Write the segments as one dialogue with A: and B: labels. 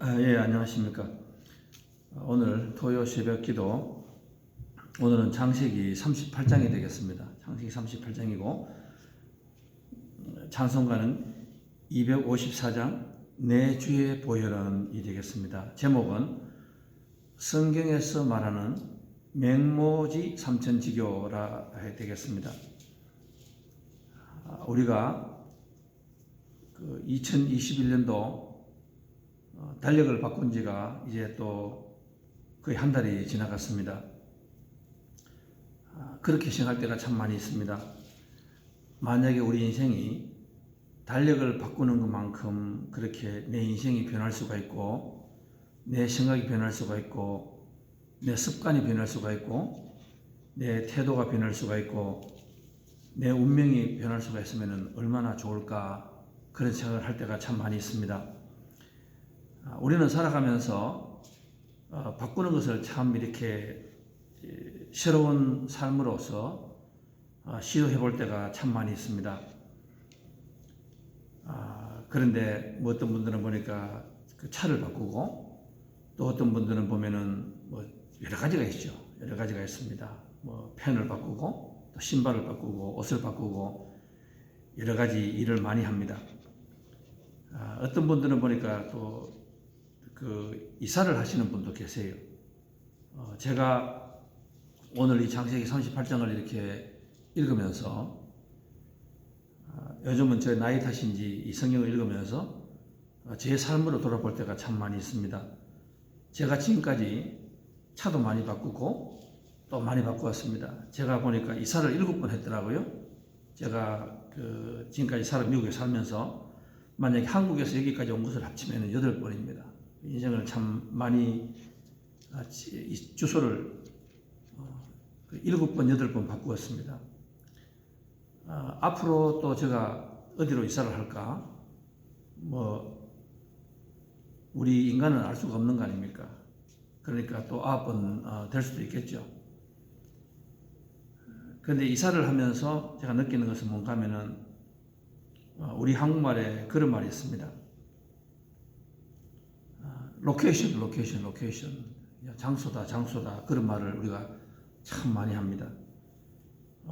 A: 예, 안녕하십니까. 오늘 토요 새벽 기도, 오늘은 창세기 38장이 되겠습니다. 창세기 38장이고, 찬송가는 254장, 내 주의 보혈은이 되겠습니다. 제목은 성경에서 말하는 맹모지 삼천지교라 되겠습니다. 우리가 2021년도 달력을 바꾼 지가 이제 또 거의 한 달이 지나갔습니다. 그렇게 생각할 때가 참 많이 있습니다. 만약에 우리 인생이 달력을 바꾸는 것만큼 그렇게 내 인생이 변할 수가 있고, 내 생각이 변할 수가 있고, 내 습관이 변할 수가 있고, 내 태도가 변할 수가 있고, 내 운명이 변할 수가 있으면 얼마나 좋을까, 그런 생각을 할 때가 참 많이 있습니다. 우리는 살아가면서 바꾸는 것을 참 이렇게 새로운 삶으로서 시도해 볼 때가 참 많이 있습니다. 그런데 뭐 어떤 분들은 보니까 그 차를 바꾸고, 또 어떤 분들은 보면은 뭐 여러 가지가 있죠. 여러 가지가 있습니다. 뭐 펜을 바꾸고, 또 신발을 바꾸고, 옷을 바꾸고, 여러 가지 일을 많이 합니다. 어떤 분들은 보니까 또 그 이사를 하시는 분도 계세요. 제가 오늘 이 창세기 38장을 이렇게 읽으면서, 요즘은 제 나이 탓인지 이 성경을 읽으면서 제 삶으로 돌아볼 때가 참 많이 있습니다. 제가 지금까지 차도 많이 바꾸고 또 많이 바꾸었습니다. 제가 보니까 이사를 7번 했더라고요. 제가 지금까지 미국에 살면서 만약에 한국에서 여기까지 온 것을 합치면 8번입니다. 인생을 참 많이 주소를 7번, 8번 바꾸었습니다. 앞으로 또 제가 어디로 이사를 할까? 뭐 우리 인간은 알 수가 없는 거 아닙니까? 그러니까 또 9번 될 수도 있겠죠. 그런데 이사를 하면서 제가 느끼는 것은 뭔가 하면은 우리 한국말에 그런 말이 있습니다. 로케이션, 장소다 그런 말을 우리가 참 많이 합니다.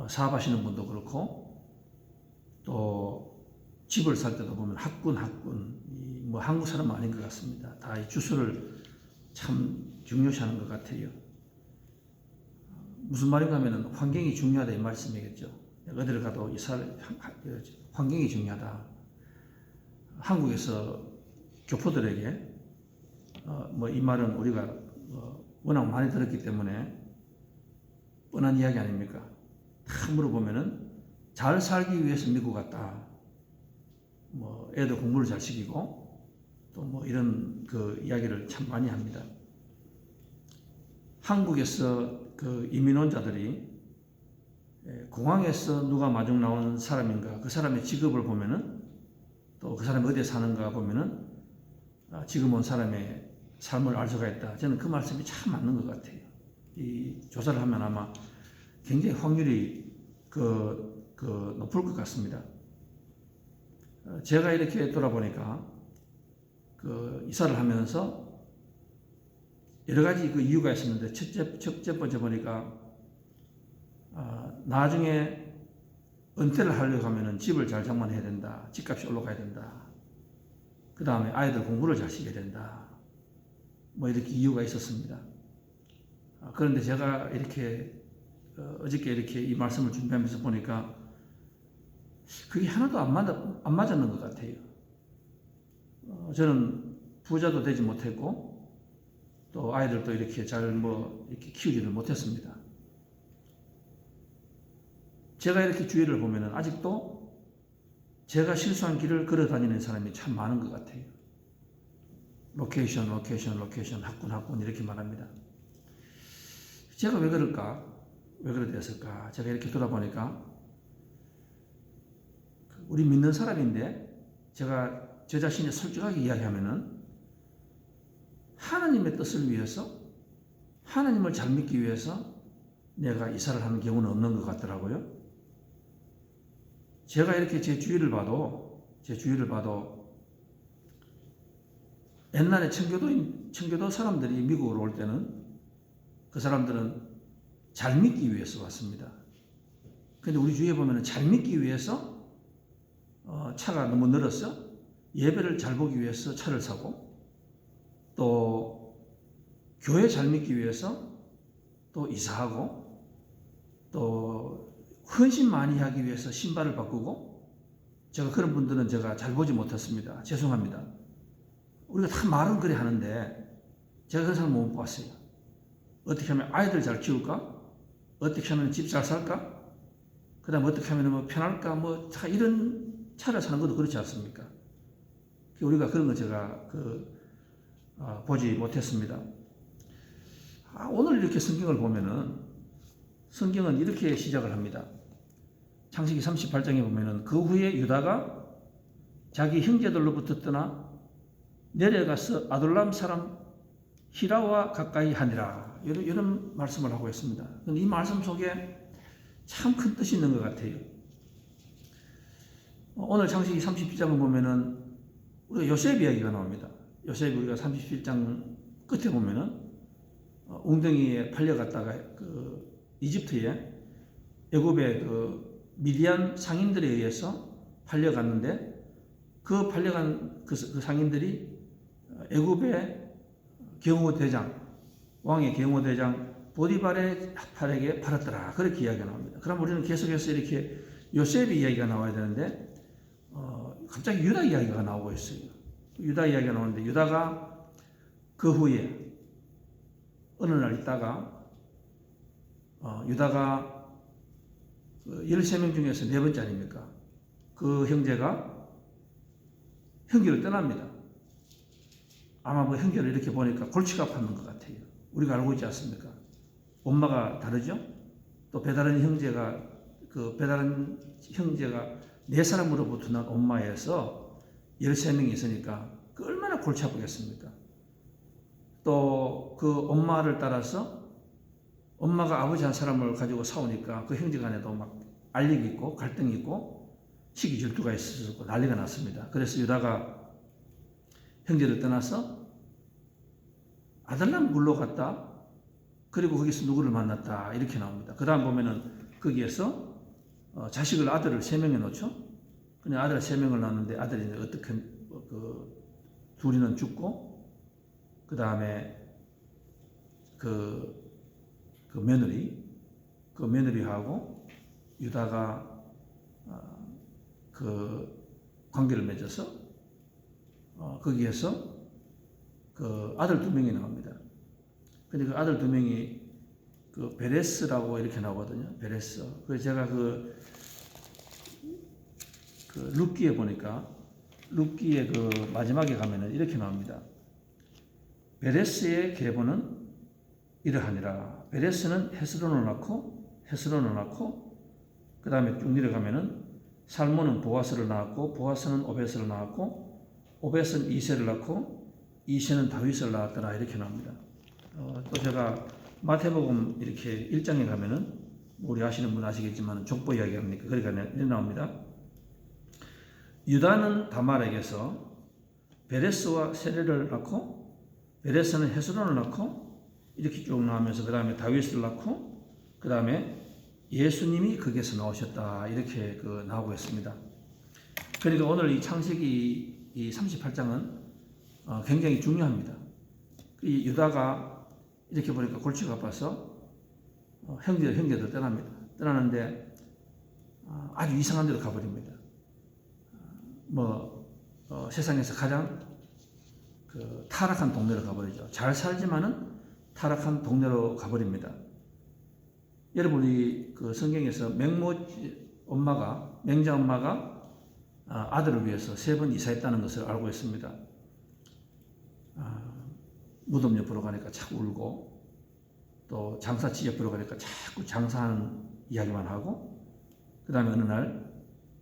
A: 사업하시는 분도 그렇고, 또 집을 살 때도 보면 학군 뭐 한국 사람은 아닌 것 같습니다. 다 이 주소를 참 중요시하는 것 같아요. 무슨 말인가 하면 환경이 중요하다 이 말씀이겠죠. 어디를 가도 환경이 중요하다. 한국에서 교포들에게 뭐 이 말은 우리가 워낙 많이 들었기 때문에 뻔한 이야기 아닙니까? 다 물어보면은 잘 살기 위해서 미국 갔다. 뭐 애들 공부를 잘 시키고 또 뭐 이런 그 이야기를 참 많이 합니다. 한국에서 그 이민원자들이 공항에서 누가 마중 나온 사람인가, 그 사람의 직업을 보면은, 또 그 사람이 어디에 사는가 보면은 지금 온 사람의 삶을 알 수가 있다. 저는 그 말씀이 참 맞는 것 같아요. 이 조사를 하면 아마 굉장히 확률이 높을 것 같습니다. 제가 이렇게 돌아보니까 이사를 하면서 여러 가지 그 이유가 있었는데, 첫째 번째 보니까 나중에 은퇴를 하려고 하면은 집을 잘 장만해야 된다. 집값이 올라가야 된다. 그 다음에 아이들 공부를 잘 시켜야 된다. 뭐 이렇게 이유가 있었습니다. 그런데 제가 이렇게 어저께 이렇게 이 말씀을 준비하면서 보니까 그게 하나도 안 맞았는 것 같아요. 저는 부자도 되지 못했고, 또 아이들도 이렇게 이렇게 키우지를 못했습니다. 제가 이렇게 주위를 보면은 아직도 제가 실수한 길을 걸어 다니는 사람이 참 많은 것 같아요. 로케이션, 학군 이렇게 말합니다. 제가 왜 그럴까? 왜 그렇게 됐을까? 제가 이렇게 돌아보니까 우리 믿는 사람인데, 제가 저 자신이 솔직하게 이야기하면은 하나님의 뜻을 위해서, 하나님을 잘 믿기 위해서 내가 이사를 하는 경우는 없는 것 같더라고요. 제가 이렇게 제 주위를 봐도 옛날에 청교도 사람들이 미국으로 올 때는 그 사람들은 잘 믿기 위해서 왔습니다. 근데 우리 주위에 보면은 잘 믿기 위해서 차가 너무 늘어서 예배를 잘 보기 위해서 차를 사고, 또 교회 잘 믿기 위해서 또 이사하고, 또 헌신 많이 하기 위해서 신발을 바꾸고, 제가 그런 분들은 제가 잘 보지 못했습니다. 죄송합니다. 우리가 다 말은 그래 하는데 제가 그런 사람 못 봤어요. 어떻게 하면 아이들 잘 키울까? 어떻게 하면 집 잘 살까? 그 다음에 어떻게 하면 뭐 편할까? 뭐 이런 차를 사는 것도 그렇지 않습니까? 우리가 그런 거 제가 보지 못했습니다. 오늘 이렇게 성경을 보면은 성경은 이렇게 시작을 합니다. 창세기 38장에 보면은 그 후에 유다가 자기 형제들로부터 떠나 내려가서 아둘람 사람 히라와 가까이 하니라. 이런 말씀을 하고 있습니다. 이 말씀 속에 참 큰 뜻이 있는 것 같아요. 오늘 창세기 37장을 보면은 우리가 요셉 이야기가 나옵니다. 요셉이 우리가 37장 끝에 보면은 웅덩이에 팔려갔다가 이집트에 애굽의 미디안 상인들에 의해서 팔려갔는데, 그 팔려간 그 상인들이 애굽의 경호대장, 왕의 경호대장 보디발의 팔에게 팔았더라. 그렇게 이야기가 나옵니다. 그럼 우리는 계속해서 이렇게 요셉의 이야기가 나와야 되는데 갑자기 유다 이야기가 나오고 있어요. 유다 이야기가 나오는데, 유다가 그 후에 어느 날 있다가 유다가 13명 중에서 네 번째 아닙니까? 그 형제가 형제를 떠납니다. 아마 뭐 형제를 이렇게 보니까 골치가 아팠는 것 같아요. 우리가 알고 있지 않습니까? 엄마가 다르죠? 또 배다른 형제가 네 사람으로부터 난 엄마에서 13명이 있으니까 그 얼마나 골치 아프겠습니까? 또 그 엄마를 따라서 엄마가 아버지 한 사람을 가지고 싸우니까 그 형제 간에도 막 알력이 있고 갈등이 있고 시기 질투가 있었고 난리가 났습니다. 그래서 유다가 형제를 떠나서 아들람 굴로 갔다. 그리고 거기서 누구를 만났다. 이렇게 나옵니다. 그 다음 보면은 거기에서 아들을 3명에 놓죠. 그냥 아들 3명을 낳았는데 아들이 어떻게 둘이는 죽고, 그 다음에 그 며느리하고 유다가 관계를 맺어서 거기에서 아들 2명이 나옵니다. 근데 그 아들 2명이 베레스라고 이렇게 나오거든요. 베레스. 그래서 제가 룻기에 보니까 룻기의 마지막에 가면은 이렇게 나옵니다. 베레스의 계보는 이러하니라. 베레스는 헤스론을 낳고 그 다음에 쭉 내려가면은 살몬은 보아스를 낳았고 보아스는 오벳을 낳았고 오벳은 이새를 낳고 이새는 다윗을 낳았더라. 이렇게 나옵니다. 또 제가 마태복음 이렇게 1장에 가면은 우리 아시는 분 아시겠지만 족보 이야기합니까? 그러니까 이렇게 나옵니다. 유다는 다말에게서 베레스와 세레를 낳고 베레스는 헤스론을 낳고 이렇게 쭉 나오면서 그 다음에 다윗을 낳고 그 다음에 예수님이 거기에서 나오셨다. 이렇게 나오고 있습니다. 그러니까 오늘 이 창세기 이 38장은 굉장히 중요합니다. 이 유다가 이렇게 보니까 골치가 아파서 형제들 떠납니다. 떠나는데 아주 이상한 데로 가버립니다. 세상에서 가장 타락한 동네로 가버리죠. 잘 살지만은 타락한 동네로 가버립니다. 여러분이 성경에서 맹자 엄마가 아들을 위해서 3번 이사했다는 것을 알고 있습니다. 무덤 옆으로 가니까 자꾸 울고, 또 장사치 옆으로 가니까 자꾸 장사하는 이야기만 하고, 그 다음에 어느 날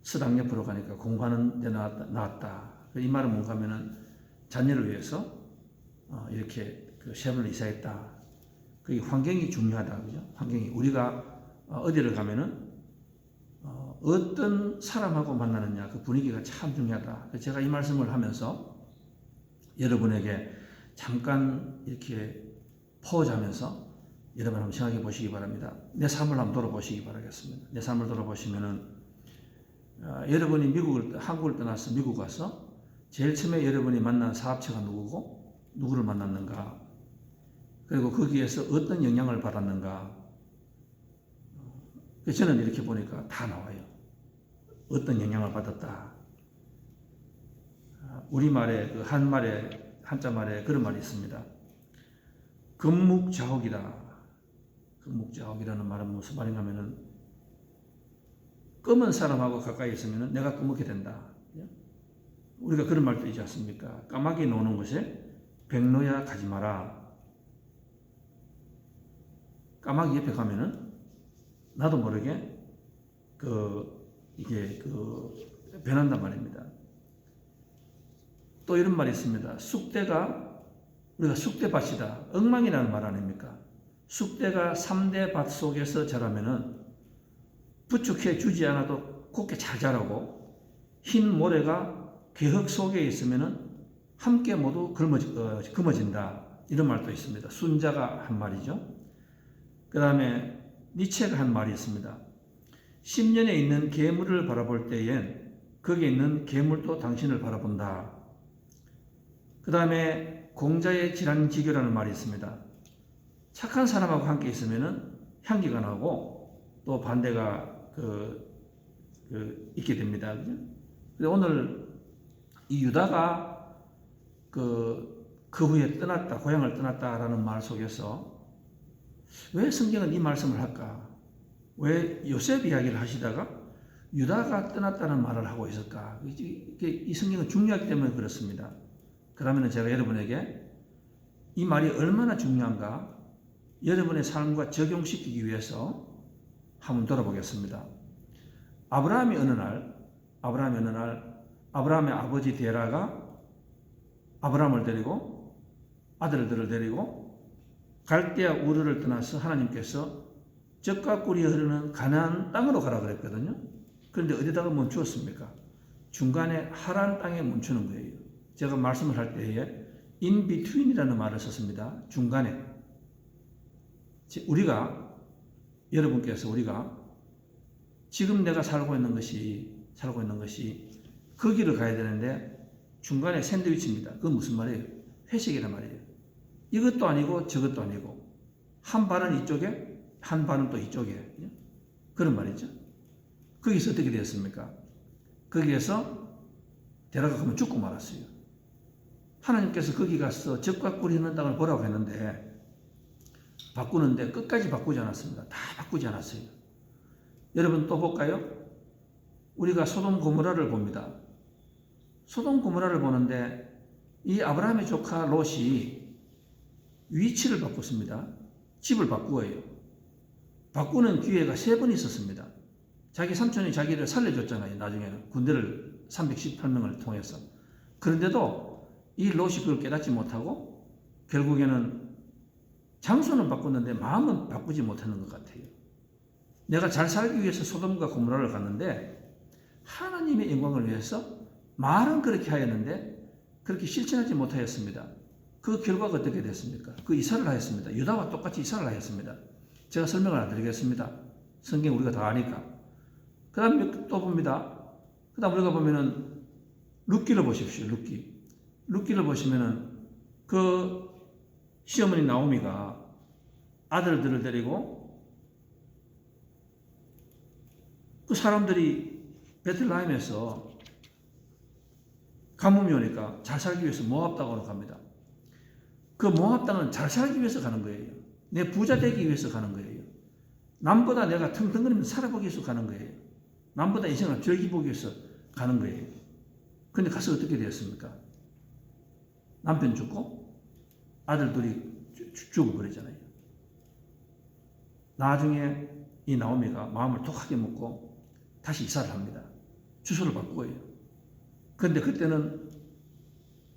A: 서당 옆으로 가니까 공부하는 데 나왔다. 이 말은 뭔가 하면은 자녀를 위해서 이렇게 3번을 이사했다. 그게 환경이 중요하다. 그죠? 환경이. 우리가 어디를 가면은 어떤 사람하고 만나느냐, 그 분위기가 참 중요하다. 제가 이 말씀을 하면서 여러분에게 잠깐 이렇게 포즈하면서 여러분 한번 생각해 보시기 바랍니다. 내 삶을 한번 돌아보시기 바라겠습니다. 내 삶을 돌아보시면은 여러분이 한국을 떠나서 미국 가서 제일 처음에 여러분이 만난 사업체가 누구고 누구를 만났는가, 그리고 거기에서 어떤 영향을 받았는가. 저는 이렇게 보니까 다 나와요. 어떤 영향을 받았다. 우리말에 그 한자말에 그런 말이 있습니다. 금묵자옥이다. 금묵자옥이라는 말은 무슨 말인가 하면은 검은 사람하고 가까이 있으면 내가 검게 된다. 우리가 그런 말도 있지 않습니까? 까마귀 노는 곳에 백로야 가지 마라. 까마귀 옆에 가면은 나도 모르게 이게 변한단 말입니다. 또 이런 말이 있습니다. 우리가 쑥대밭이다. 엉망이라는 말 아닙니까? 쑥대가 3대 밭 속에서 자라면은 부축해 주지 않아도 곱게 잘 자라고, 흰 모래가 개흙 속에 있으면은 함께 모두 금어진다. 이런 말도 있습니다. 순자가 한 말이죠. 그 다음에 니체가 한 말이 있습니다. 10년에 있는 괴물을 바라볼 때엔 거기에 있는 괴물도 당신을 바라본다. 그 다음에 공자의 질환지교라는 말이 있습니다. 착한 사람하고 함께 있으면은 향기가 나고 또 반대가 있게 됩니다. 그런데 오늘 이 유다가 그 후에 고향을 떠났다라는 말 속에서 왜 성경은 이 말씀을 할까? 왜 요셉 이야기를 하시다가 유다가 떠났다는 말을 하고 있을까? 이 성경은 중요하기 때문에 그렇습니다. 그러면 제가 여러분에게 이 말이 얼마나 중요한가 여러분의 삶과 적용시키기 위해서 한번 돌아보겠습니다. 아브라함이 어느 날 아브라함의 아버지 데라가 아브라함을 데리고 아들들을 데리고 갈대아 우르를 떠나서 하나님께서 젖과 꿀이 흐르는 가나안 땅으로 가라 그랬거든요. 그런데 어디다가 멈추었습니까? 중간에 하란 땅에 멈추는 거예요. 제가 말씀을 할 때에 in between이라는 말을 썼습니다. 중간에. 여러분께서 우리가 지금 내가 살고 있는 것이 그 길을 가야 되는데 중간에 샌드위치입니다. 그건 무슨 말이에요? 회식이란 말이에요. 이것도 아니고 저것도 아니고 한 발은 이쪽에 한 발은 또 이쪽에 그런 말이죠. 거기서 어떻게 되었습니까? 거기에서 데려가면 죽고 말았어요. 하나님께서 거기 가서 젖과 꿀이 흐르는 땅을 보라고 했는데 바꾸는데 끝까지 바꾸지 않았습니다. 다 바꾸지 않았어요. 여러분 또 볼까요? 우리가 소돔 고모라를 봅니다. 소돔 고모라를 보는데 이 아브라함의 조카 롯이 위치를 바꿨습니다. 집을 바꾸어요. 바꾸는 기회가 3번 있었습니다. 자기 삼촌이 자기를 살려줬잖아요. 나중에는 군대를 318명을 통해서. 그런데도 이 롯이 그걸 깨닫지 못하고 결국에는 장소는 바꿨는데 마음은 바꾸지 못하는 것 같아요. 내가 잘 살기 위해서 소돔과 고모라를 갔는데 하나님의 영광을 위해서 말은 그렇게 하였는데 그렇게 실천하지 못하였습니다. 그 결과가 어떻게 됐습니까? 그 이사를 하였습니다. 유다와 똑같이 이사를 하였습니다. 제가 설명을 안 드리겠습니다. 성경 우리가 다 아니까. 그 다음에 또 봅니다. 그 다음 우리가 보면은 룻기를 보십시오. 룻기를 보시면은 그 시어머니 나오미가 아들들을 데리고 그 사람들이 베틀레헴에서 가뭄이 오니까 잘 살기 위해서 모압 땅으로 갑니다. 그 모압 땅은 잘 살기 위해서 가는 거예요. 내 부자 되기 위해서 가는 거예요. 남보다 내가 腾腾거리면서 살아보기 위해서 가는 거예요. 남보다 인생을 즐기보기 위해서 가는 거예요. 그런데 가서 어떻게 되었습니까? 남편 죽고 아들 둘이 죽어버리잖아요. 나중에 이 나오미가 마음을 독하게 먹고 다시 이사를 합니다. 주소를 바꾸어요. 그런데 그때는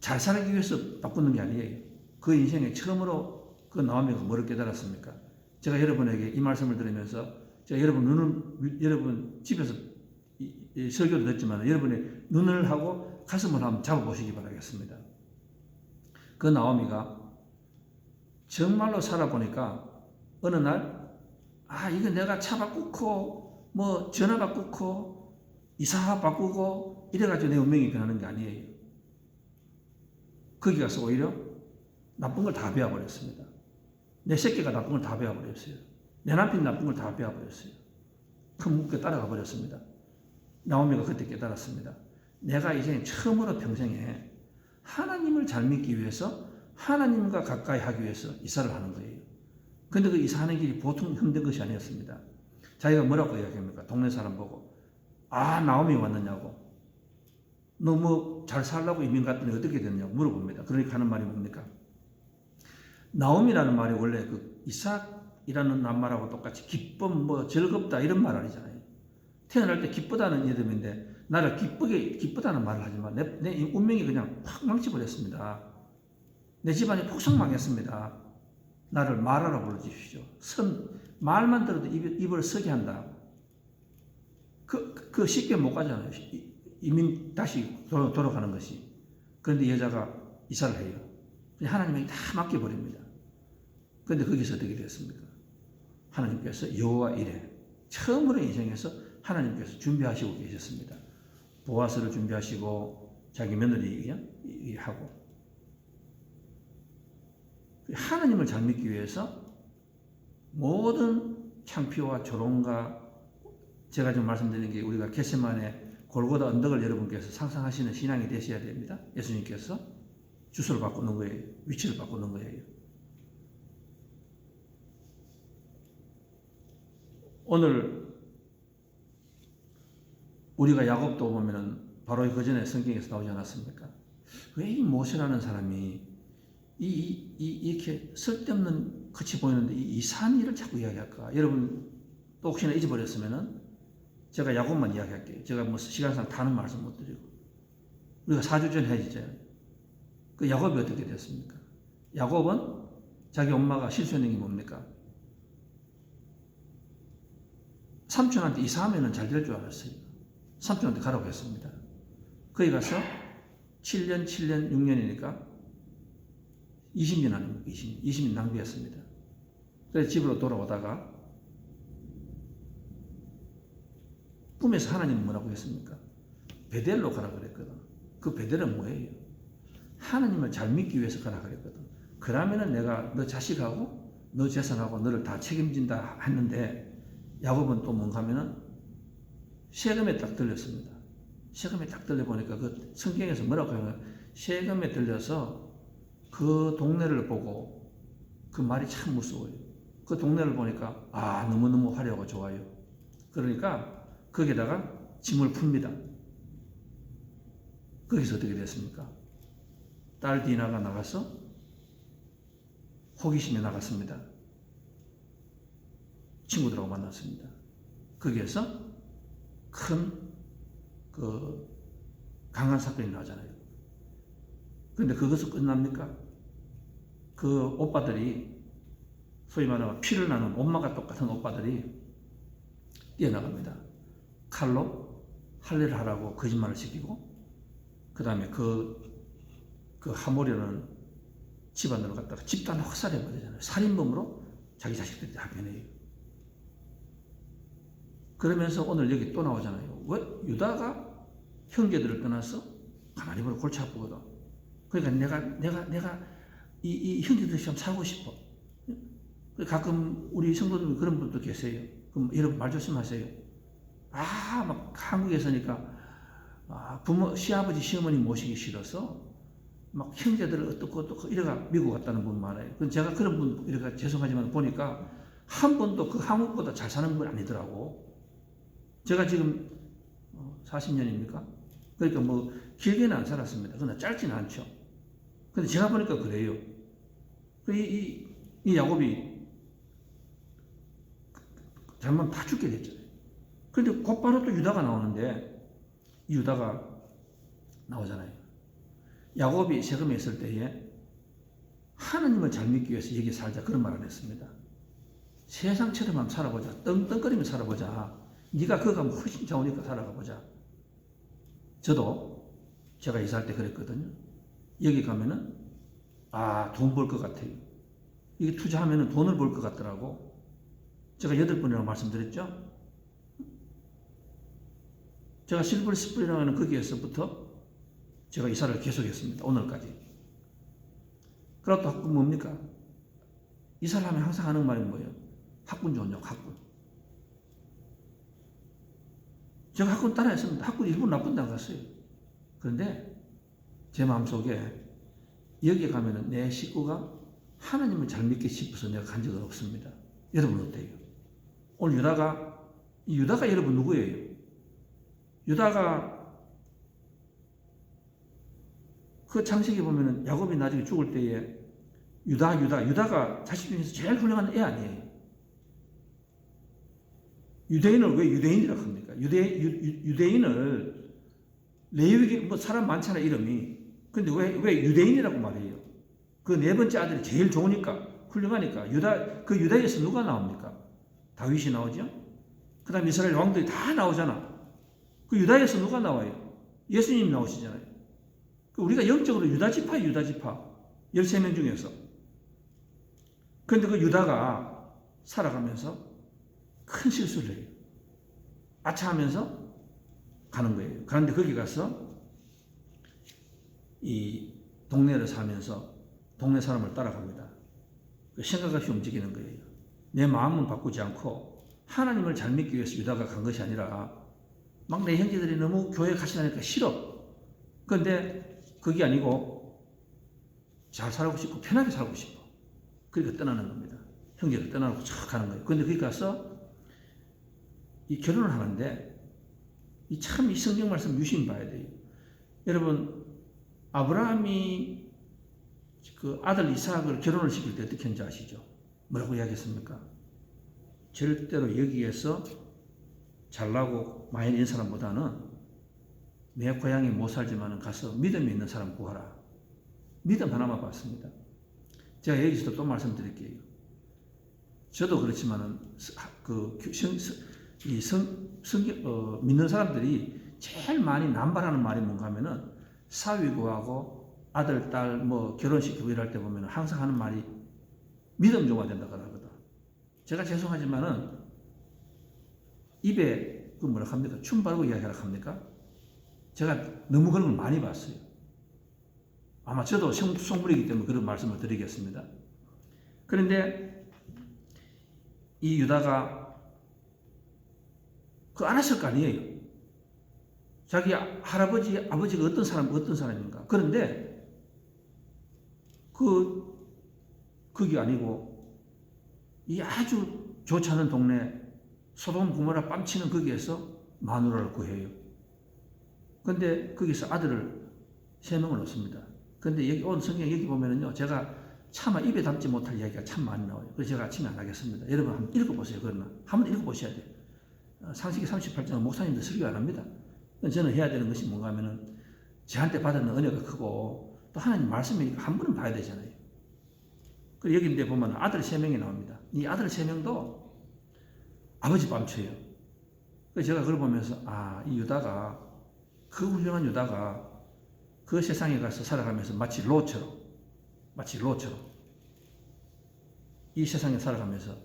A: 잘 살기 위해서 바꾸는 게 아니에요. 그 인생에 처음으로 그 나오미가 뭐를 깨달았습니까? 제가 여러분에게 이 말씀을 들으면서 제가 여러분 집에서 이 설교를 듣지만 여러분의 눈을 하고 가슴을 한번 잡아보시기 바라겠습니다. 그 나오미가 정말로 살아보니까 어느 날 이거 내가 차 바꾸고 뭐 전화 바꾸고 이사 바꾸고 이래가지고 내 운명이 변하는 게 아니에요. 거기 가서 오히려 나쁜 걸 다 배워버렸습니다. 내 새끼가 나쁜 걸 다 배워버렸어요. 내 남편이 나쁜 걸 다 배워버렸어요. 큰 묶여 따라가 버렸습니다. 나오미가 그때 깨달았습니다. 내가 이제 처음으로 평생에 하나님을 잘 믿기 위해서 하나님과 가까이 하기 위해서 이사를 하는 거예요. 근데 그 이사하는 길이 보통 힘든 것이 아니었습니다. 자기가 뭐라고 이야기합니까? 동네 사람 보고 나오미 왔느냐고. 너 뭐 잘 살라고 이민 갔더니 어떻게 됐냐고 물어봅니다. 그러니까 하는 말이 뭡니까? 나오미라는 말이 원래 그 이삭이라는 말하고 똑같이 기쁨, 뭐 즐겁다 이런 말 아니잖아요. 태어날 때 기쁘다는 이름인데 나를 기쁘다는 말을 하지만 내 운명이 그냥 팍 망쳐버렸습니다. 내 집안이 폭삭 망했습니다. 나를 말하라 불러주십시오. 말만 들어도 입을 서게 한다. 그 쉽게 못 가잖아요. 이민 다시 돌아가는 것이. 그런데 여자가 이사를 해요. 하나님에게 다 맡겨버립니다. 그런데 거기서 어떻게 됐습니까? 하나님께서 여호와 이레 처음으로 인생에서 하나님께서 준비하시고 계셨습니다. 보아스를 준비하시고 자기 며느리 하고 하나님을 잘 믿기 위해서 모든 창피와 조롱과 제가 지금 말씀드린 게 우리가 겟세마네 골고다 언덕을 여러분께서 상상하시는 신앙이 되셔야 됩니다. 예수님께서 주소를 바꾸는 거예요. 위치를 바꾸는 거예요. 오늘 우리가 야곱도 보면은 바로 그 전에 성경에서 나오지 않았습니까? 왜 이 모세라는 사람이 이렇게 쓸데없는 끝이 보이는데 이상한 일을 자꾸 이야기할까? 여러분 또 혹시나 잊어버렸으면은 제가 야곱만 이야기할게요. 제가 뭐 시간상 다는 말씀 못 드리고 우리가 4주 전에 해지잖아요. 그 야곱이 어떻게 됐습니까? 야곱은 자기 엄마가 실수했는 게 뭡니까? 삼촌한테 이사하면 잘 될 줄 알았어요. 삼촌한테 가라고 했습니다. 거기 가서 7년, 6년이니까 20년 아닙니까? 20년 낭비했습니다. 그래서 집으로 돌아오다가 꿈에서 하나님은 뭐라고 했습니까? 베델로 가라 그랬거든. 그 베델은 뭐예요? 하나님을 잘 믿기 위해서 가라 그랬거든. 그러면은 내가 너 자식하고 너 재산하고 너를 다 책임진다 했는데 야곱은 또 뭔가 하면은 세금에 딱 들렸습니다. 세금에 딱 들려보니까 그 성경에서 뭐라고 하냐면 세금에 들려서 그 동네를 보고 그 말이 참 무서워요. 그 동네를 보니까 너무너무 화려하고 좋아요. 그러니까 거기에다가 짐을 풉니다. 거기서 어떻게 됐습니까? 딸 디나가 나가서 호기심에 나갔습니다. 친구들하고 만났습니다. 거기에서 큰 강한 사건이 나잖아요. 그런데 그것은 끝납니까? 그 오빠들이 소위 말하면 피를 나는 엄마가 똑같은 오빠들이 뛰어나갑니다. 칼로 할례를 하라고 거짓말을 시키고 그 다음에 그 하모려는 집안으로 갔다가 집단 확살해버리잖아요. 살인범으로 자기 자식들이 다 변해요. 그러면서 오늘 여기 또 나오잖아요. 왜? 유다가 형제들을 떠나서 가만히 보면 골치 아프거든. 그러니까 내가 이 형제들 시험 살고 싶어. 가끔 우리 성도들 그런 분도 계세요. 그럼 여러분 말 조심하세요. 막 한국에서니까 부모, 시아버지, 시어머니 모시기 싫어서 막 형제들을 어떻고 이래가 미국 갔다는 분 많아요. 제가 그런 분 이래가 죄송하지만 보니까 한 번도 그 한국보다 잘 사는 분 아니더라고. 제가 지금 40년입니까? 그러니까 뭐 길게는 안 살았습니다. 그러나 짧지는 않죠. 근데 제가 보니까 그래요. 이 야곱이 잘못 다 죽게 됐잖아요. 그런데 곧바로 또 유다가 나오는데 유다가 나오잖아요. 야곱이 세금에 있을 때에 하나님을 잘 믿기 위해서 여기 살자 그런 말 안 했습니다. 세상처럼 한번 살아보자. 떵떵거리며 살아보자. 네가 그거 가면 훨씬 좋으니까 살아가보자. 저도 제가 이사할 때 그랬거든요. 여기 가면은 아, 돈 벌 것 같아요. 이게 투자하면 돈을 벌 것 같더라고. 제가 8번이라고 말씀드렸죠? 제가 실버 스프링이라고 하는 거기에서부터 제가 이사를 계속했습니다. 오늘까지. 그리고 또 학군 뭡니까? 이사를 하면 항상 하는 말이 뭐예요? 학군 좋냐고, 학군. 제가 학군 따라했습니다. 학군 일본 나쁜 데 안 갔어요. 그런데 제 마음속에 여기에 가면은 내 식구가 하나님을 잘 믿게 싶어서 내가 간 적은 없습니다. 여러분 어때요? 오늘 유다가 여러분 누구예요? 유다가 그 창세기 보면은 야곱이 나중에 죽을 때에 유다가 자식 중에서 제일 훌륭한 애 아니에요. 유대인을 왜 유대인이라고 합니까? 유대인을 레위기 뭐 사람 많잖아 이름이. 근데 왜 유대인이라고 말해요? 그 네 번째 아들이 제일 좋으니까 훌륭하니까 그 유다에서 누가 나옵니까? 다윗이 나오죠. 그다음 이스라엘 왕들이 다 나오잖아. 그 유다에서 누가 나와요? 예수님이 나오시잖아요. 우리가 영적으로 유다 지파 13명 중에서. 그런데 그 유다가 살아가면서 큰 실수를 해요. 아차하면서 가는 거예요. 그런데 거기 가서 이 동네를 사면서 동네 사람을 따라갑니다. 생각 없이 움직이는 거예요. 내 마음은 바꾸지 않고 하나님을 잘 믿기 위해서 유다가 간 것이 아니라 막 내 형제들이 너무 교회 가시다니까 싫어. 그런데 그게 아니고 잘 살고 싶고 편하게 살고 싶어. 그러니까 떠나는 겁니다. 형제를 떠나고 쫙 가는 거예요. 그런데 거기 가서 이 결혼을 하는데 이 성경 말씀 유심 봐야 돼요. 여러분 아브라함이 그 아들 이삭을 결혼을 시킬 때 어떻게 했는지 아시죠? 뭐라고 이야기했습니까? 절대로 여기에서 잘나고 많이 있는 사람보다는 내 고향에 못 살지만 가서 믿음이 있는 사람 구하라. 믿음 하나만 받습니다. 제가 여기서도 또 말씀드릴게요. 저도 그렇지만은 믿는 사람들이 제일 많이 남발하는 말이 뭔가 하면은 사위 구하고 아들, 딸 뭐 결혼시키고 이럴 때 보면 항상 하는 말이 믿음 줘야 된다 그러거든. 제가 죄송하지만은 입에 그 뭐라 합니까? 춤 바르고 이야기하라 합니까? 제가 너무 그런 걸 많이 봤어요. 아마 저도 성불이기 때문에 그런 말씀을 드리겠습니다. 그런데 이 유다가 그 안 했을 거 아니에요. 자기 할아버지, 아버지가 어떤 사람인가. 그런데 그게 아니고 이 아주 좋지 않은 동네 소돔 고모라 뺨치는 거기에서 마누라를 구해요. 그런데 거기서 아들을 3명을 얻습니다. 그런데 여기 오늘 성경 여기 보면은요, 제가 차마 입에 담지 못할 이야기가 참 많이 나와요. 그래서 제가 아침에 안 하겠습니다. 여러분 한번 읽어보세요. 그러나 한번 읽어보셔야 돼요. 창세기 38장 목사님들 설교 안 합니다. 저는 해야 되는 것이 뭔가 하면은 저한테 받은 은혜가 크고 또 하나님 말씀이니까 한 번은 봐야 되잖아요. 그리고 여기 인데 보면 아들 3명이 나옵니다. 이 아들 3명도 아버지 뺨쳐요. 그래서 제가 그걸 보면서 이 유다가 그 훌륭한 유다가 그 세상에 가서 살아가면서 마치 로처럼 이 세상에 살아가면서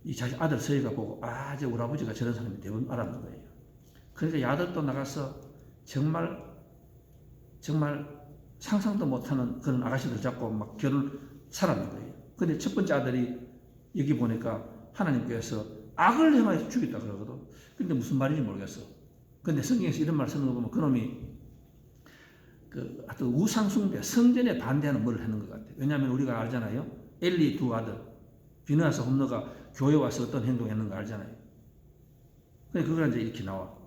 A: 이 자식 아들 서희가 보고 저 우리 아버지가 저런 사람이 대부분 알았는 거예요. 그러니까 이 아들도 나가서 정말 상상도 못하는 그런 아가씨들 잡고 막 결혼 살았는 거예요. 근데 첫 번째 아들이 여기 보니까 하나님께서 악을 행하여 죽였다 그러거든. 근데 무슨 말인지 모르겠어. 근데 성경에서 이런 말 쓰는 거 보면 그놈이 하여튼 우상숭배, 성전에 반대하는 뭘 하는 것 같아요. 왜냐하면 우리가 알잖아요. 엘리 2 아들, 비느하스 홈너가 교회 와서 어떤 행동을 했는 거 알잖아요. 근데 그걸 이제 이렇게 나와.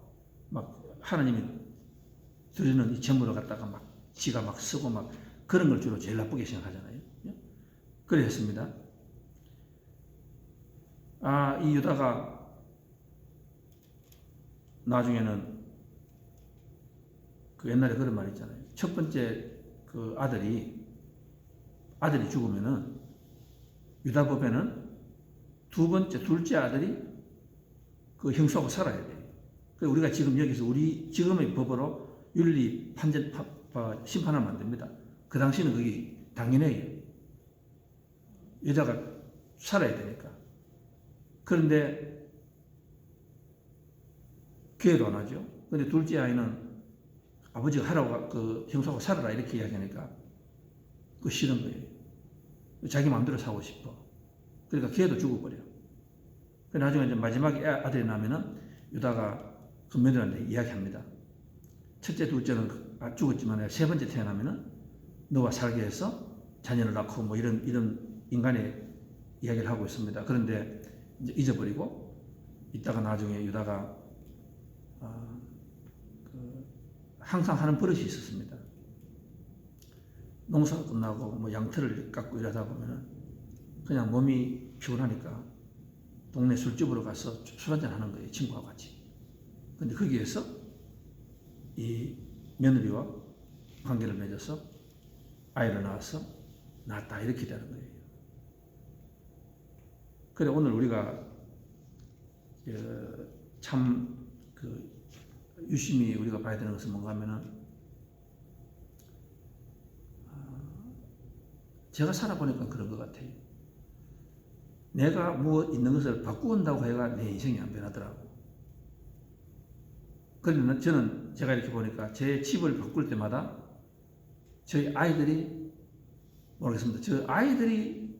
A: 막 하나님이 드리는 이 제물을 갖다가 막 지가 막 쓰고 막 그런 걸 주로 제일 나쁘게 생각하잖아요. 그랬습니다. 이 유다가 나중에는 그 옛날에 그런 말 있잖아요. 첫 번째 그 아들이 죽으면은 유다 법에는 둘째 아들이 그 형수하고 살아야 돼요. 그래서 우리가 지금 여기서 지금의 법으로 윤리 판전 심판하면 안 됩니다. 그 당시는 그게 당연해요. 여자가 살아야 되니까. 그런데 기회도 안 하죠. 근데 둘째 아이는 아버지가 하라고 형수하고 살아라 이렇게 이야기하니까 그거 싫은 거예요. 자기 마음대로 사고 싶어. 그러니까 기회도 죽어버려. 나중에 이제 마지막에 아들이 나면은 유다가 그 며느리한테 이야기합니다. 첫째, 둘째는 죽었지만 세 번째 태어나면은 너와 살게 해서 자녀를 낳고 뭐 이런 인간의 이야기를 하고 있습니다. 그런데 이제 잊어버리고 이따가 나중에 유다가 항상 하는 버릇이 있었습니다. 농사가 끝나고 뭐 양털을 깎고 이러다 보면은 그냥 몸이 피곤하니까 동네 술집으로 가서 술 한잔 하는 거예요. 친구와 같이. 근데 거기에서 이 며느리와 관계를 맺어서 아이를 낳았다 이렇게 되는 거예요. 그래 오늘 우리가 참 유심히 우리가 봐야 되는 것은 뭔가 하면은 제가 살아보니까 그런 것 같아요. 내가 뭐 있는 것을 바꾼다고 해가 내 인생이 안 변하더라고. 그런데 저는 제가 이렇게 보니까 제 집을 바꿀 때마다 저희 아이들이 모르겠습니다. 저 아이들이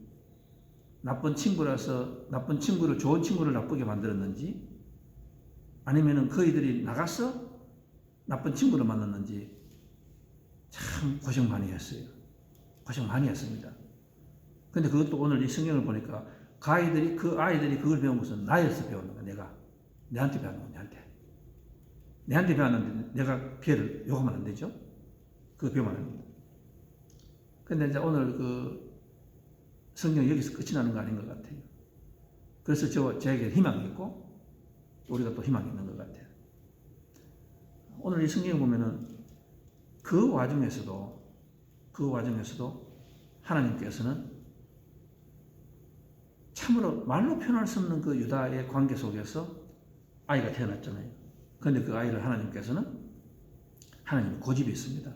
A: 나쁜 친구라서 나쁜 친구를 좋은 친구를 나쁘게 만들었는지 아니면은 그이들이 나가서 나쁜 친구를 만났는지 참 고생 많이 했어요. 고생 많이 했습니다. 근데 그것도 오늘 이 성경을 보니까 그 아이들이 그걸 배운 것은 나에서 배우는 거야. 내가 내한테 배우는 거야. 내한테 배웠는데 내가 피해를 요구하면 안 되죠. 그거 배우면 안 됩니다. 근데 이제 오늘 성경 여기서 끝이 나는 거 아닌 것 같아요. 그래서 저에게 희망이 있고 우리가 또 희망이 있는 것 같아요. 오늘 이 성경을 보면은 그 와중에서도 하나님께서는 참으로 말로 표현할 수 없는 그 유다의 관계 속에서 아이가 태어났잖아요. 그런데 그 아이를 하나님께서는 하나님 고집이 있습니다.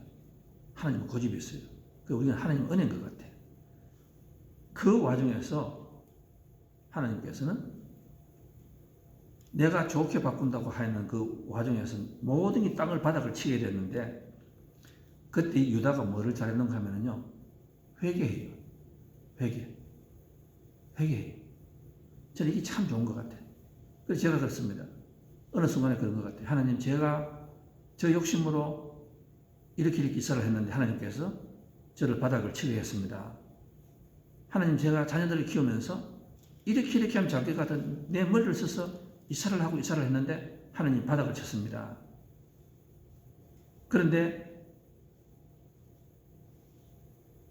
A: 하나님은 고집이 있어요. 우리는 하나님 은혜인 것 같아요. 그 와중에서 하나님께서는 내가 좋게 바꾼다고 하는 그 와중에서 모든 이 바닥을 치게 됐는데 그때 유다가 뭐를 잘했는가 하면요. 회개해요. 회개해요. 저는 이게 참 좋은 것 같아요. 그래서 제가 그렇습니다. 어느 순간에 그런 것 같아요. 하나님 제가 저 욕심으로 이렇게 이사를 했는데 하나님께서 저를 바닥을 치게 했습니다. 하나님 제가 자녀들을 키우면서 이렇게 하면 잘 될 것 같은 내 머리를 써서 이사를 했는데 하나님 바닥을 쳤습니다. 그런데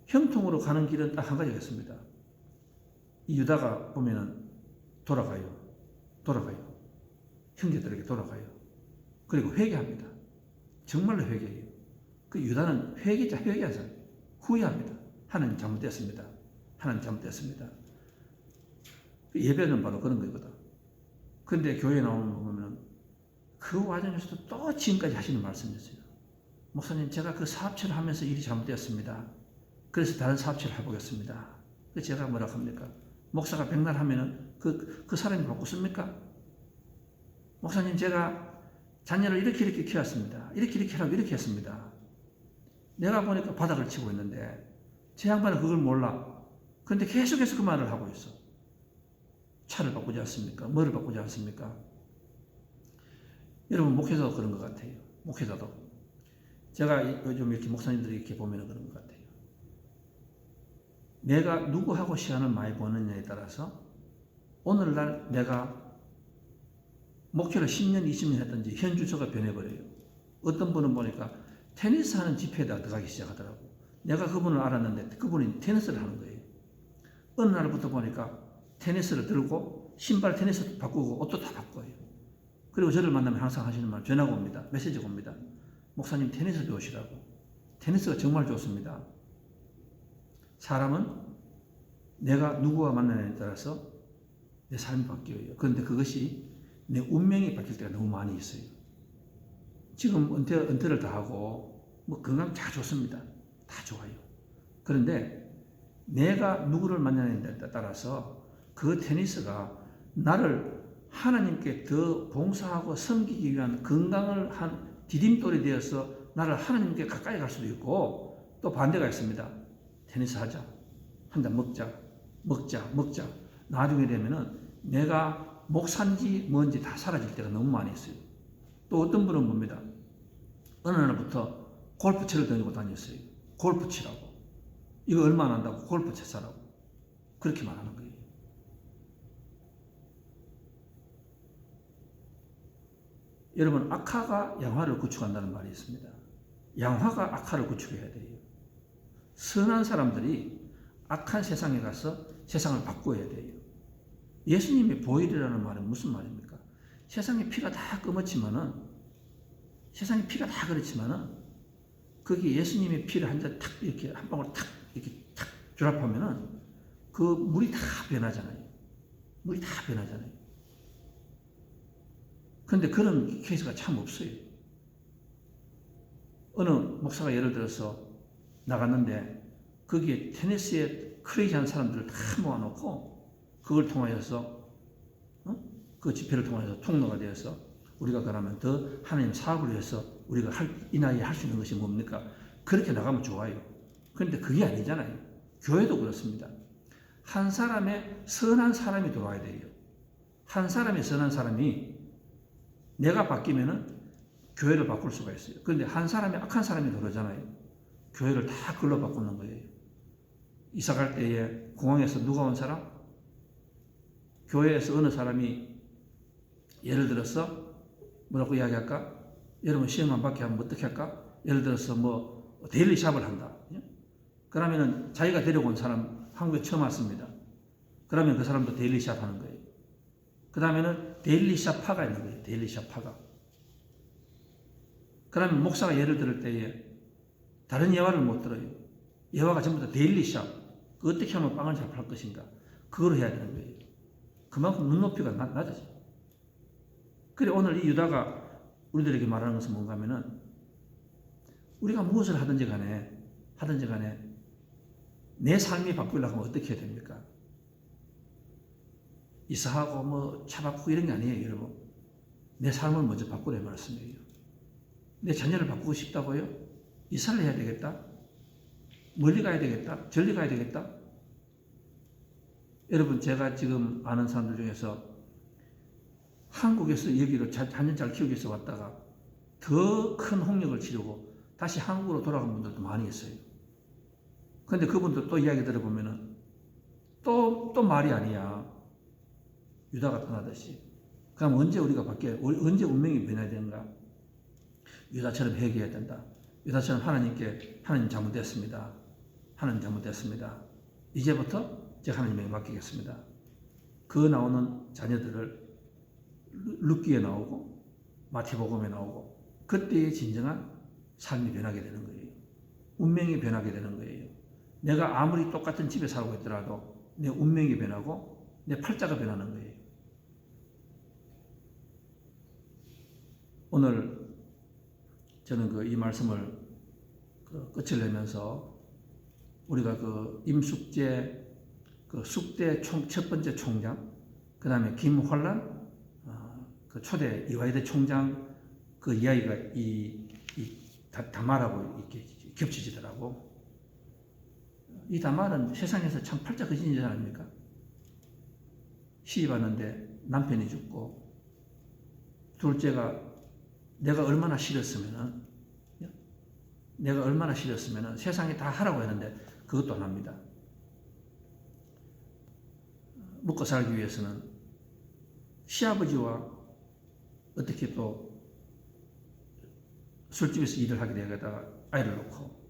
A: 형통으로 가는 길은 딱 한 가지가 있습니다. 이 유다가 보면은 돌아가요. 형제들에게 돌아가요. 그리고 회개합니다. 정말로 회개해요. 그 유다는 회개하지 않아요. 후회합니다. 하나님 잘못됐습니다. 예배는 바로 그런 거거든. 근데 교회에 나오는 거 보면 그 과정에서도 또 지금까지 하시는 말씀이었어요. 목사님 제가 그 사업체를 하면서 일이 잘못되었습니다. 그래서 다른 사업체를 해보겠습니다. 그래서 제가 뭐라고 합니까? 목사가 백날 하면은 그 사람이 바꾸습니까? 목사님 제가 자녀를 이렇게 키웠습니다. 이렇게 하라고 이렇게 했습니다. 내가 보니까 바닥을 치고 있는데 제 양반은 그걸 몰라. 그런데 계속해서 그 말을 하고 있어. 차를 바꾸지 않습니까? 뭐를 바꾸지 않습니까? 여러분 목회자도 그런 것 같아요. 목회자도. 제가 요즘 이렇게 목사님들이 이렇게 보면 그런 것 같아요. 내가 누구하고 시간을 많이 보느냐에 따라서 오늘날 내가 목회를 10년, 20년 했던지 현 주소가 변해버려요. 어떤 분은 보니까 테니스 하는 집회에다 들어가기 시작하더라고. 내가 그분을 알았는데 그분이 테니스를 하는 거예요. 어느 날부터 보니까 테니스를 들고 신발 테니스 바꾸고 옷도 다 바꿔요. 그리고 저를 만나면 항상 하시는 말 전화가 옵니다. 메시지가 옵니다. 목사님 테니스 배우시라고. 테니스가 정말 좋습니다. 사람은 내가 누구와 만나느냐에 따라서 내 삶이 바뀌어요. 그런데 그것이 내 운명이 바뀔 때가 너무 많이 있어요. 지금 은퇴를 다 하고 뭐 건강 다 좋습니다. 다 좋아요. 그런데 내가 누구를 만나느냐에 따라서 그 테니스가 나를 하나님께 더 봉사하고 섬기기 위한 건강을 한 디딤돌이 되어서 나를 하나님께 가까이 갈 수도 있고, 또 반대가 있습니다. 테니스 하자. 한 잔 먹자. 나중에 되면은 내가 목산지 뭔지 다 사라질 때가 너무 많이 있어요. 또 어떤 분은 봅니다. 어느 날부터 골프채를 던지고 다녔어요. 골프 치라고. 이거 얼마 안 한다고 골프채 사라고. 그렇게 말하는 거예요. 여러분, 악화가 양화를 구축한다는 말이 있습니다. 양화가 악화를 구축해야 돼요. 선한 사람들이 악한 세상에 가서 세상을 바꿔야 돼요. 예수님의 보혈이라는 말은 무슨 말입니까? 세상에 피가 다 검었지만은, 세상에 피가 다 그렇지만은, 거기 예수님의 피를 한 잔 탁, 이렇게 한 방울 탁, 이렇게 탁 결합하면은, 그 물이 다 변하잖아요. 물이 다 변하잖아요. 그런데 그런 케이스가 참 없어요. 어느 목사가 예를 들어서 나갔는데, 거기에 테니스에 크레이지한 사람들을 다 모아놓고, 그걸 통하여서, 그 집회를 통해서 통로가 되어서, 우리가 그러면 더 하나님 사업을 위해서 우리가 이 나이에 할 수 있는 것이 뭡니까? 그렇게 나가면 좋아요. 그런데 그게 아니잖아요. 교회도 그렇습니다. 한 사람의 선한 사람이 들어와야 돼요. 한 사람의 선한 사람이 내가 바뀌면은 교회를 바꿀 수가 있어요. 그런데 한 사람이 악한 사람이 들어오잖아요. 교회를 다 글로 바꾸는 거예요. 이사 갈 때에 공항에서 누가 온 사람? 교회에서 어느 사람이 예를 들어서 뭐라고 이야기할까? 여러분 시험만 받게 하면 어떻게 할까? 예를 들어서 뭐 데일리 샵을 한다. 그러면은 자기가 데려온 사람 한국에 처음 왔습니다. 그러면 그 사람도 데일리 샵 하는 거예요. 그 다음에는 데일리 샵파가 있는 거예요. 데일리 샵파가. 그러면 목사가 예를 들을 때에 다른 예화를 못 들어요. 예화가 전부 다 데일리 샵. 어떻게 하면 빵을 잘 팔 것인가? 그걸 해야 되는 거예요. 그만큼 눈높이가 낮아져. 그래 오늘 이 유다가 우리들에게 말하는 것은 뭔가 하면은 우리가 무엇을 하든지 간에 내 삶이 바꾸려고 하면 어떻게 해야 됩니까? 이사하고 뭐 차 바꾸고 이런 게 아니에요, 여러분. 내 삶을 먼저 바꾸려 말씀이에요. 내 자녀를 바꾸고 싶다고요? 이사를 해야 되겠다? 멀리 가야 되겠다? 절리 가야 되겠다? 여러분, 제가 지금 아는 사람들 중에서 한국에서 여기로 자녀 잘 키우기 위해서 왔다가 더 큰 홍역을 치르고 다시 한국으로 돌아간 분들도 많이 있어요. 그런데 그분들 또 이야기 들어보면은 또 말이 아니야. 유다가 떠나듯이. 그럼 언제 우리가 언제 운명이 변해야 되는가? 유다처럼 회개해야 된다. 유다처럼 하나님 잘못됐습니다. 하나님 잘못됐습니다. 이제부터 제가 하나님에게 맡기겠습니다. 그 나오는 자녀들을 룻기에 나오고 마태복음에 나오고 그때의 진정한 삶이 변하게 되는 거예요. 운명이 변하게 되는 거예요. 내가 아무리 똑같은 집에 살고 있더라도 내 운명이 변하고 내 팔자가 변하는 거예요. 오늘 저는 이 말씀을 끝을 내면서 우리가 임숙재 숙대 첫 번째 총장, 그 다음에 김환란 초대 이화여대 총장 그 이야기가 이 다말하고 이렇게 겹쳐지더라고. 이 다말은 세상에서 참 팔자 거진이지 않습니까? 시집 왔는데 남편이 죽고 둘째가 내가 얼마나 싫었으면은 세상에 다 하라고 했는데 그것도 안 합니다. 먹고 살기 위해서는 시아버지와 어떻게 또 술집에서 일을 하게 되다가 아이를 놓고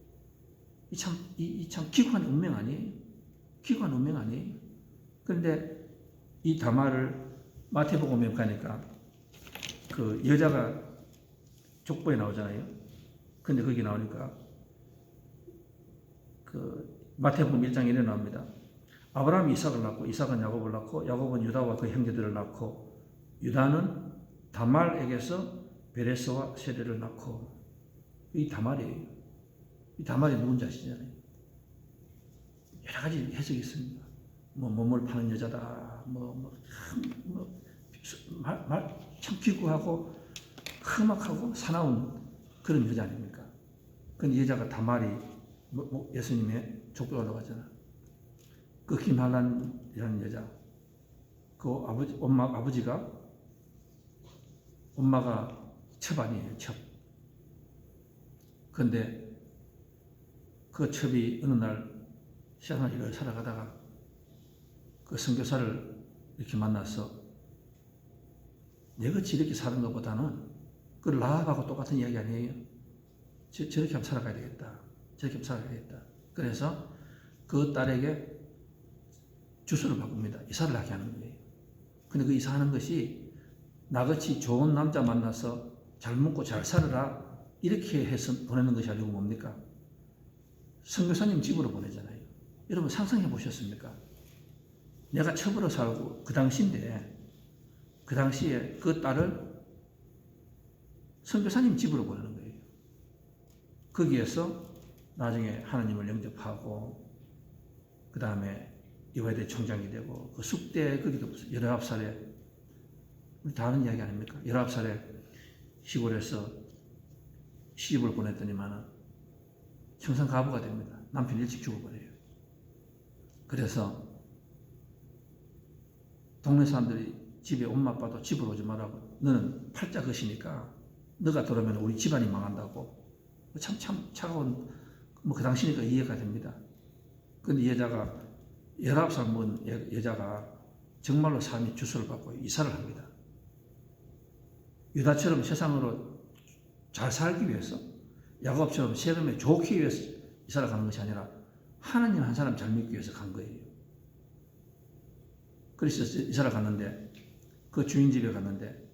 A: 이 참 기구한 운명 아니에요? 기구한 운명 아니에요? 그런데 이 다말을 마태복음에 가니까 그 여자가 족보에 나오잖아요. 근데 거기 나오니까 마태복음 1장 1에 나옵니다. 아브라함이 이삭을 낳고 이삭은 야곱을 낳고 야곱은 유다와 그 형제들을 낳고 유다는 다말에게서 베레스와 세례를 낳고 이 다말이에요. 이 다말이 누군지 아시잖아요. 여러 가지 해석이 있습니다. 뭐 몸을 파는 여자다, 참 기구하고 험악하고 사나운 그런 여자 아닙니까? 근데 여자가 다말이 예수님의 족보가 나가잖아. 그 김한란이라는 여자, 그 아버지가 엄마가 첩아니에요, 첩. 근데 그 첩이 어느 날 세상을 살아가다가 그 선교사를 이렇게 만나서 내같이 이렇게 사는 것보다는 그 라합하고 똑같은 이야기 아니에요. 저렇게 하면 살아가야 되겠다. 저렇게 하면 살아가야 되겠다. 그래서 그 딸에게 주소를 바꿉니다. 이사를 하게 하는 거예요. 근데 그 이사하는 것이 나같이 좋은 남자 만나서 잘 먹고 잘 살아라 이렇게 해서 보내는 것이 아니고 뭡니까? 선교사님 집으로 보내잖아요. 여러분 상상해 보셨습니까? 내가 첩으로 살고 그 당시인데 그 당시에 그 딸을 선교사님 집으로 보내는 거예요. 거기에서 나중에 하나님을 영접하고 그 다음에 이화여대 총장이 되고 그 숙대 거기도 19살에 우리 다 아는 이야기 아닙니까? 19살에 시골에서 시집을 보냈더니만은 청산 가부가 됩니다. 남편 일찍 죽어버려요. 그래서 동네 사람들이 집에 엄마 아빠도 집으로 오지 말라고 너는 팔자 것이니까 너가 들어오면 우리 집안이 망한다고 참 차가운 그 당시니까 이해가 됩니다. 근데 이 여자가 19살 먹은 여자가 정말로 삶의 주소를 받고 이사를 합니다. 유다처럼 세상으로 잘 살기 위해서 야곱처럼 세금에 좋기 위해서 이사를 가는 것이 아니라 하나님 한 사람 잘 믿기 위해서 간 거예요. 그래서 이사를 갔는데 그 주인 집에 갔는데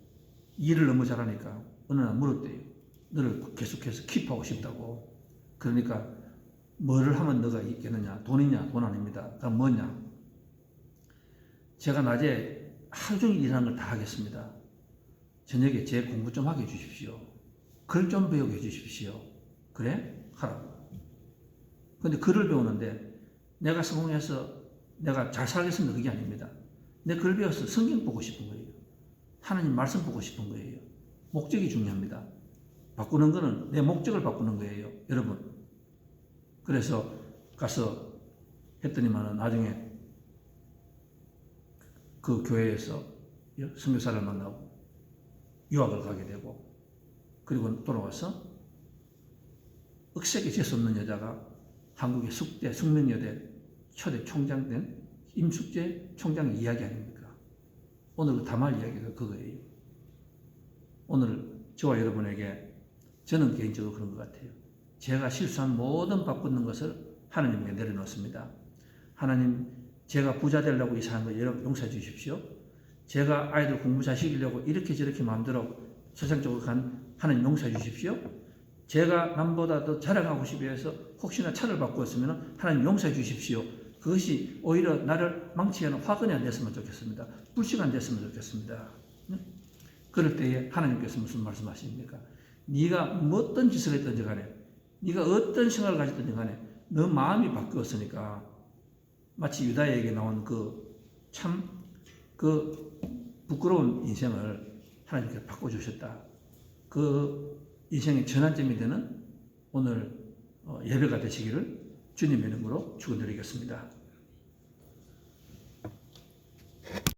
A: 일을 너무 잘하니까 어느 날 물었대요. 너를 계속해서 킵하고 싶다고. 그러니까 뭐를 하면 너가 있겠느냐? 돈이냐? 돈 아닙니다. 그럼 뭐냐? 제가 낮에 하루 종일 일하는 걸 다 하겠습니다. 저녁에 제 공부 좀 하게 해주십시오. 글 좀 배우게 해주십시오. 그래? 하라고. 근데 글을 배우는데 내가 성공해서 내가 잘 살겠습니다. 그게 아닙니다. 내 글 배워서 성경 보고 싶은 거예요. 하나님 말씀 보고 싶은 거예요. 목적이 중요합니다. 바꾸는 거는 내 목적을 바꾸는 거예요. 여러분. 그래서 가서 했더니만 나중에 그 교회에서 선교사를 만나고 유학을 가게 되고 그리고 돌아와서 억세게 재수 없는 여자가 한국의 숙대 숙명여대 초대 총장 된 임숙재 총장의 이야기 아닙니까? 오늘 그 다말 이야기가 그거예요. 오늘 저와 여러분에게 저는 개인적으로 그런 것 같아요. 제가 실수한 모든 바꾸는 것을 하나님께 내려놓습니다. 하나님, 제가 부자 되려고 이사한 거 용서해 주십시오. 제가 아이들 공부 잘 시키려고 이렇게 저렇게 마음대로 세상적으로 간 하나님 용서해 주십시오. 제가 남보다 더 자랑하고 싶어 해서 혹시나 차를 바꾸었으면 하나님 용서해 주십시오. 그것이 오히려 나를 망치하는 화근이 안 됐으면 좋겠습니다. 불씨가 안 됐으면 좋겠습니다. 그럴 때에 하나님께서 무슨 말씀하십니까? 네가 어떤 짓을 했든지 간에 네가 어떤 생각을 가졌든지 간에 너 마음이 바뀌었으니까 마치 유다에게 나온 그 부끄러운 인생을 하나님께서 바꿔주셨다. 그 인생의 전환점이 되는 오늘 예배가 되시기를 주님의 이름으로 축원드리겠습니다.